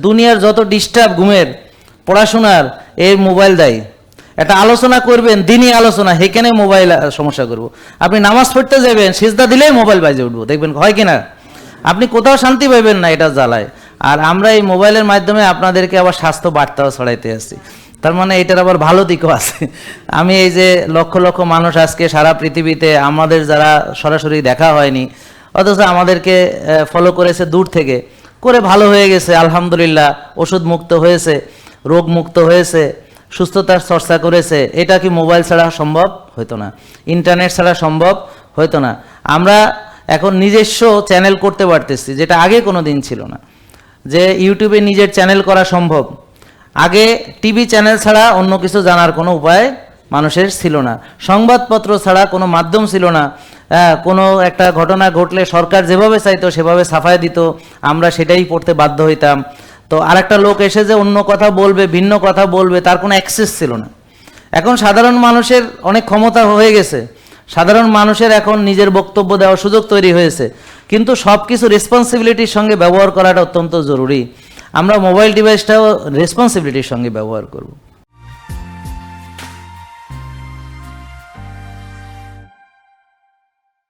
দুনিয়ার যত ডিস্টার্ব ঘুমের পড়াশোনার এই মোবাইল দেয়। একটা আলোচনা করবেন, দিনই আলোচনা, সেখানে মোবাইল সমস্যা করব। আপনি নামাজ পড়তে যাবেন, সিজদা দিলেই মোবাইল বাজে উঠবো, দেখবেন হয় কিনা? আপনি কোথাও শান্তি পাইবেন না এটা জ্বালায়। আর আমরা এই মোবাইলের মাধ্যমে আপনাদেরকে আবার স্বাস্থ্য বার্তাও ছড়াইতে আসছি। তার মানে এটার আবার ভালো দিকও আছে। আমি এই যে লক্ষ লক্ষ মানুষ আজকে সারা পৃথিবীতে, আমাদের যারা সরাসরি দেখা হয়নি অথচ আমাদেরকে ফলো করেছে দূর থেকে, করে ভালো হয়ে গেছে আলহামদুলিল্লাহ, ওষুধ মুক্ত হয়েছে, রোগ মুক্ত হয়েছে, সুস্থতার চর্চা করেছে। এটা কি মোবাইল ছাড়া সম্ভব হতো না, ইন্টারনেট ছাড়া সম্ভব হতো না। আমরা এখন নিজস্ব চ্যানেল করতে পারতেছি, যেটা আগে কোনো দিন ছিল না, যে ইউটিউবে নিজের চ্যানেল করা সম্ভব। আগে টিভি চ্যানেল ছাড়া অন্য কিছু জানার কোনো উপায় মানুষের ছিল না, সংবাদপত্র ছাড়া কোনো মাধ্যম ছিল না। কোনো একটা ঘটনা ঘটলে সরকার যেভাবে চাইতো সেভাবে ছাপায় দিত, আমরা সেটাই পড়তে বাধ্য হইতাম। তো আরেকটা লোক এসে যে অন্য কথা বলবে, ভিন্ন কথা বলবে, তার কোনো অ্যাক্সেস ছিল না। এখন সাধারণ মানুষের অনেক ক্ষমতা হয়ে গেছে, সাধারণ মানুষের এখন নিজের বক্তব্য দেওয়ার সুযোগ তৈরি হয়েছে, কিন্তু সব কিছু রেসপন্সিবিলিটির সঙ্গে ব্যবহার করাটা অত্যন্ত জরুরি। আমরা মোবাইল ডিভাইসটাও রেসপন্সিবিলিটির সঙ্গে ব্যবহার করব।